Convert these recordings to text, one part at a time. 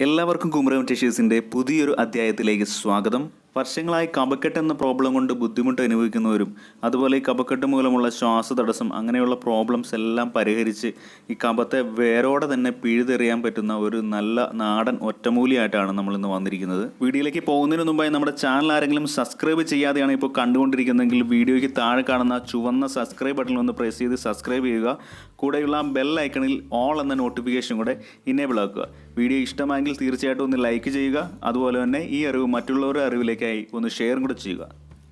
എല്ലാവർക്കും കുമരകം ടിഷ്യൂസിൻ്റെ പുതിയൊരു അധ്യായത്തിലേക്ക് സ്വാഗതം. വർഷങ്ങളായി കഫക്കെട്ട് എന്ന പ്രോബ്ലം കൊണ്ട് ബുദ്ധിമുട്ട് അനുഭവിക്കുന്നവരും അതുപോലെ ഈ കഫക്കെട്ട് മൂലമുള്ള ശ്വാസതടസ്സം അങ്ങനെയുള്ള പ്രോബ്ലംസ് എല്ലാം പരിഹരിച്ച് ഈ കഫത്തെ വേരോടെ തന്നെ പിഴുതെറിയാൻ പറ്റുന്ന ഒരു നല്ല നാടൻ ഒറ്റമൂലിയായിട്ടാണ് നമ്മളിന്ന് വന്നിരിക്കുന്നത്. വീഡിയോയിലേക്ക് പോകുന്നതിന് മുമ്പായി നമ്മുടെ ചാനൽ ആരെങ്കിലും സബ്സ്ക്രൈബ് ചെയ്യാതെയാണ് ഇപ്പോൾ കണ്ടുകൊണ്ടിരിക്കുന്നതെങ്കിൽ വീഡിയോയ്ക്ക് താഴെ കാണുന്ന ചുവന്ന സബ്സ്ക്രൈബ് ബട്ടണിൽ ഒന്ന് പ്രസ് ചെയ്ത് സബ്സ്ക്രൈബ് ചെയ്യുക. കൂടെയുള്ള ബെൽ ഐക്കണിൽ ഓൾ എന്ന നോട്ടിഫിക്കേഷൻ കൂടെ ഇനേബിൾ ആക്കുക. വീഡിയോ ഇഷ്ടമായെങ്കിൽ തീർച്ചയായിട്ടും ഒന്ന് ലൈക്ക് ചെയ്യുക. അതുപോലെ തന്നെ ഈ അറിവ് മറ്റുള്ളവരുടെ അറിവിലേക്കായി ഒന്ന് ഷെയർ കൂടെ ചെയ്യുക.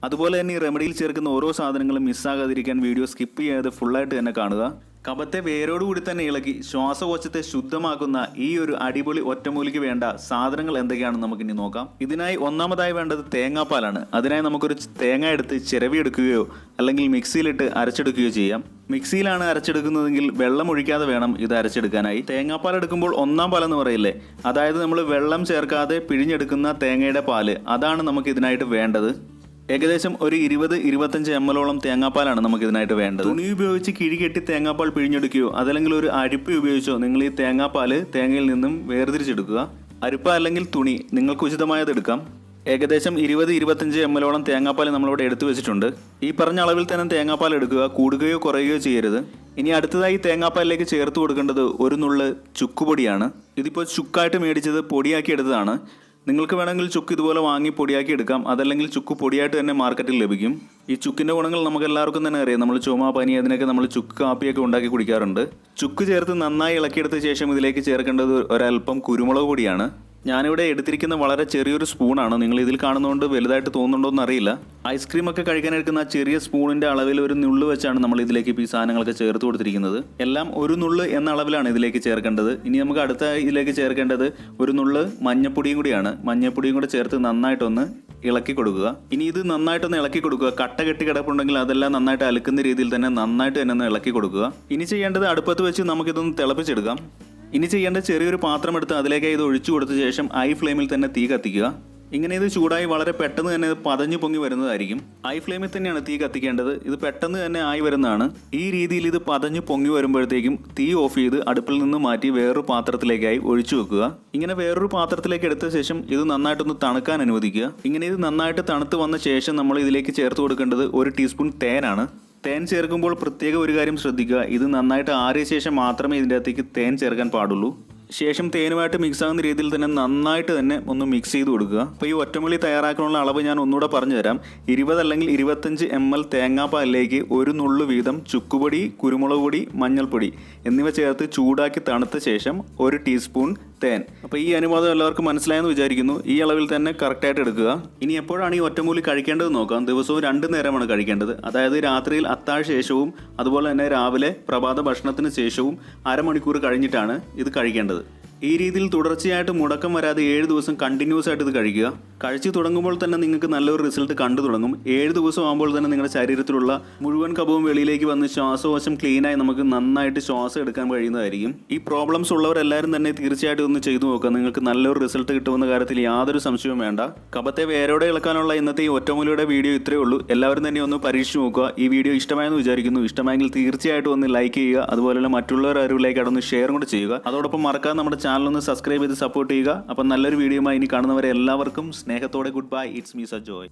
അതുപോലെ തന്നെ ഈ റെമഡിയിൽ ചേർക്കുന്ന ഓരോ സാധനങ്ങളും മിസ്സാകാതിരിക്കാൻ വീഡിയോ സ്കിപ്പ് ചെയ്യാതെ ഫുള്ളായിട്ട് തന്നെ കാണുക. കഫത്തെ വേരോടുകൂടി തന്നെ ഇളക്കി ശ്വാസകോശത്തെ ശുദ്ധമാക്കുന്ന ഈ ഒരു അടിപൊളി ഒറ്റമൂലിക്ക് വേണ്ട സാധനങ്ങൾ എന്തൊക്കെയാണെന്ന് നമുക്കിനി നോക്കാം. ഇതിനായി ഒന്നാമതായി വേണ്ടത് തേങ്ങാപ്പാലാണ്. അതിനായി നമുക്കൊരു തേങ്ങ എടുത്ത് ചിരവിയെടുക്കുകയോ അല്ലെങ്കിൽ മിക്സിയിലിട്ട് അരച്ചെടുക്കുകയോ ചെയ്യാം. മിക്സിയിലാണ് അരച്ചെടുക്കുന്നതെങ്കിൽ വെള്ളം ഒഴിക്കാതെ വേണം ഇത് അരച്ചെടുക്കാനായി. തേങ്ങാപ്പാൽ എടുക്കുമ്പോൾ ഒന്നാം പാലെന്ന് പറയില്ലേ, അതായത് നമ്മൾ വെള്ളം ചേർക്കാതെ പിഴിഞ്ഞെടുക്കുന്ന തേങ്ങയുടെ പാല്, അതാണ് നമുക്ക് ഇതിനായിട്ട് വേണ്ടത്. ഏകദേശം ഒരു 20-25 ml തേങ്ങാപ്പാലാണ് നമുക്ക് ഇതിനായിട്ട് വേണ്ടത്. തുണി ഉപയോഗിച്ച് കിഴികെട്ടി തേങ്ങാപ്പാൽ പിഴിഞ്ഞെടുക്കുകയോ അതല്ലെങ്കിൽ ഒരു അരിപ്പ ഉപയോഗിച്ചോ നിങ്ങൾ ഈ തേങ്ങാപ്പാൽ തേങ്ങയിൽ നിന്നും വേർതിരിച്ചെടുക്കുക. അരിപ്പ അല്ലെങ്കിൽ തുണി നിങ്ങൾക്ക് ഉചിതമായത് എടുക്കാം. ഏകദേശം 20-25 ml തേങ്ങാപ്പാൽ നമ്മളിവിടെ എടുത്തു വെച്ചിട്ടുണ്ട്. ഈ പറഞ്ഞ അളവിൽ തന്നെ തേങ്ങാപ്പാൽ എടുക്കുക, കൂടുകയോ കുറയുകയോ ചെയ്യരുത്. ഇനി അടുത്തതായി തേങ്ങാപ്പാലിലേക്ക് ചേർത്ത് കൊടുക്കേണ്ടത് ഒരു നുള്ള് ചുക്കുപൊടിയാണ്. ഇതിപ്പോൾ ചുക്കായിട്ട് മേടിച്ചത് പൊടിയാക്കി എടുത്തതാണ്. നിങ്ങൾക്ക് വേണമെങ്കിൽ ചുക്ക് ഇതുപോലെ വാങ്ങി പൊടിയാക്കി എടുക്കാം, അതല്ലെങ്കിൽ ചുക്ക് പൊടിയായിട്ട് തന്നെ മാർക്കറ്റിൽ ലഭിക്കും. ഈ ചുക്കിൻ്റെ ഗുണങ്ങൾ നമുക്ക് എല്ലാവർക്കും തന്നെ അറിയാം. നമ്മൾ ചുമ, പനി അതിനൊക്കെ നമ്മൾ ചുക്ക് കാപ്പിയൊക്കെ ഉണ്ടാക്കി കുടിക്കാറുണ്ട്. ചുക്ക് ചേർത്ത് നന്നായി ഇളക്കിയെടുത്ത ശേഷം ഇതിലേക്ക് ചേർക്കേണ്ടത് ഒരൽപ്പം കുരുമുളക് പൊടിയാണ്. ഞാനിവിടെ എടുത്തിരിക്കുന്ന വളരെ ചെറിയൊരു സ്പൂണാണ്. നിങ്ങൾ ഇതിൽ കാണുന്നതുകൊണ്ട് വലുതായിട്ട് തോന്നുന്നുണ്ടോ എന്ന് അറിയില്ല. ഐസ്ക്രീം ഒക്കെ കഴിക്കാൻ എടുക്കുന്ന ആ ചെറിയ സ്പൂണിൻ്റെ അളവിൽ ഒരു നുള്ള് വെച്ചാണ് നമ്മൾ ഇതിലേക്ക് ഇപ്പോൾ ഈ സാധനങ്ങളൊക്കെ ചേർത്ത് കൊടുത്തിരിക്കുന്നത്. എല്ലാം ഒരു നുള്ള് എന്ന അളവിലാണ് ഇതിലേക്ക് ചേർക്കേണ്ടത്. ഇനി നമുക്ക് അടുത്ത ഇതിലേക്ക് ചേർക്കേണ്ടത് ഒരു നുള്ള് മഞ്ഞപ്പൊടിയും കൂടിയാണ്. മഞ്ഞപ്പൊടിയും കൂടെ ചേർത്ത് നന്നായിട്ടൊന്ന് ഇളക്കി കൊടുക്കുക. ഇനി ഇത് നന്നായിട്ടൊന്ന് ഇളക്കി കൊടുക്കുക. കട്ട കെട്ടി കിടപ്പുണ്ടെങ്കിൽ അതെല്ലാം നന്നായിട്ട് അലക്കുന്ന രീതിയിൽ തന്നെ നന്നായിട്ട് തന്നെ ഒന്ന് ഇളക്കി കൊടുക്കുക. ഇനി ചെയ്യേണ്ടത് അടുപ്പത്ത് വെച്ച് നമുക്കിതൊന്ന് തിളപ്പിച്ചെടുക്കാം. ഇനി ചെയ്യേണ്ട ചെറിയൊരു പാത്രം എടുത്ത് അതിലേക്ക് ഇത് ഒഴിച്ചു കൊടുത്ത ശേഷം ഹൈ ഫ്ലെയിമിൽ തന്നെ തീ കത്തിക്കുക. ഇങ്ങനെ ഇത് ചൂടായി വളരെ പെട്ടെന്ന് തന്നെ പതഞ്ഞു പൊങ്ങി വരുന്നതായിരിക്കും. ഹൈ ഫ്ലെയിമിൽ തന്നെയാണ് തീ കത്തിക്കേണ്ടത്. ഇത് പെട്ടെന്ന് തന്നെ ആയി വരുന്നതാണ്. ഈ രീതിയിൽ ഇത് പതഞ്ഞു പൊങ്ങി വരുമ്പോഴത്തേക്കും തീ ഓഫ് ചെയ്ത് അടുപ്പിൽ നിന്ന് മാറ്റി വേറൊരു പാത്രത്തിലേക്കായി ഒഴിച്ചു വെക്കുക. ഇങ്ങനെ വേറൊരു പാത്രത്തിലേക്ക് എടുത്ത ശേഷം ഇത് നന്നായിട്ടൊന്ന് തണുക്കാൻ അനുവദിക്കുക. ഇങ്ങനെ ഇത് നന്നായിട്ട് തണുത്ത് വന്ന ശേഷം നമ്മൾ ഇതിലേക്ക് ചേർത്ത് കൊടുക്കേണ്ടത് 1 ടീസ്പൂൺ തേനാണ്. തേൻ ചേർക്കുമ്പോൾ പ്രത്യേക ഒരു കാര്യം ശ്രദ്ധിക്കുക. ഇത് നന്നായിട്ട് ആറിയ ശേഷം മാത്രമേ ഇതിൻ്റെ അകത്തേക്ക് തേൻ ചേർക്കാൻ പാടുള്ളൂ. ശേഷം തേനുമായിട്ട് മിക്സ് ആകുന്ന രീതിയിൽ തന്നെ നന്നായിട്ട് തന്നെ ഒന്ന് മിക്സ് ചെയ്ത് കൊടുക്കുക. അപ്പോൾ ഈ ഒറ്റമൂലി തയ്യാറാക്കാനുള്ള അളവ് ഞാൻ ഒന്നുകൂടെ പറഞ്ഞു തരാം. 20 അല്ലെങ്കിൽ 25 ml തേങ്ങാപ്പാലിലേക്ക് ഒരു നുള്ളു വീതം ചുക്കുപൊടി, കുരുമുളക് പൊടി, മഞ്ഞൾപ്പൊടി എന്നിവ ചേർത്ത് ചൂടാക്കി തണുത്ത ശേഷം 1 ടീസ്പൂൺ തേൻ. അപ്പോൾ ഈ അനുപാതം എല്ലാവർക്കും മനസ്സിലായെന്ന് വിചാരിക്കുന്നു. ഈ അളവിൽ തന്നെ കറക്റ്റായിട്ട് എടുക്കുക. ഇനി എപ്പോഴാണ് ഈ ഒറ്റമൂലി കഴിക്കേണ്ടത് നോക്കാം. ദിവസവും 2 നേരമാണ് കഴിക്കേണ്ടത്. അതായത് രാത്രിയിൽ അത്താഴ ശേഷവും അതുപോലെ തന്നെ രാവിലെ പ്രഭാത ഭക്ഷണത്തിന് ശേഷവും അരമണിക്കൂർ കഴിഞ്ഞിട്ടാണ് ഇത് കഴിക്കേണ്ടത്. ഈ രീതിയിൽ തുടർച്ചയായിട്ട് മുടക്കം വരാതെ 7 ദിവസം കണ്ടിന്യൂസ് ആയിട്ട് ഇത് കഴിക്കുക. കഴിച്ചു തുടങ്ങുമ്പോൾ തന്നെ നിങ്ങൾക്ക് നല്ലൊരു റിസൾട്ട് കണ്ടു തുടങ്ങും. 7 ദിവസം ആകുമ്പോൾ തന്നെ നിങ്ങളുടെ ശരീരത്തിലുള്ള മുഴുവൻ കഫവും വെളിയിലേക്ക് വന്ന് ശ്വാസകോശം ക്ലീനായി നമുക്ക് നന്നായിട്ട് ശ്വാസം എടുക്കാൻ കഴിയുന്നതായിരിക്കും. ഈ പ്രോബ്ലംസ് ഉള്ളവരെല്ലാവരും തന്നെ തീർച്ചയായിട്ടും ഒന്ന് ചെയ്തു നോക്കുക. നിങ്ങൾക്ക് നല്ലൊരു റിസൾട്ട് കിട്ടുമെന്ന കാര്യത്തിൽ യാതൊരു സംശയവും വേണ്ട. കഫത്തെ വേരോടെ ഇളക്കാനുള്ള ഇന്നത്തെ ഈ ഒറ്റമൂലിയുടെ വീഡിയോ ഇത്രയേ ഉള്ളൂ. എല്ലാവരും തന്നെ ഒന്ന് പരീക്ഷിച്ച് നോക്കുക. ഈ വീഡിയോ ഇഷ്ടമായെന്ന് വിചാരിക്കുന്നു. ഇഷ്ടമായെങ്കിൽ തീർച്ചയായിട്ടും ഒന്ന് ലൈക്ക് ചെയ്യുക. അതുപോലെ തന്നെ മറ്റുള്ളവരുടെ അറിവിലേക്ക് അതൊന്ന് ഷെയർ കൂടെ ചെയ്യുക. അതോടൊപ്പം മറക്കാതെ നമ്മുടെ ചാനലൊന്ന് സബ്സ്ക്രൈബ് ചെയ്ത് സപ്പോർട്ട് ചെയ്യുക. അപ്പം നല്ലൊരു വീഡിയോയുമായി ഇനി കാണുന്നവരെ എല്ലാവർക്കും സ്നേഹത്തോടെ good bye. It's me Sajoy.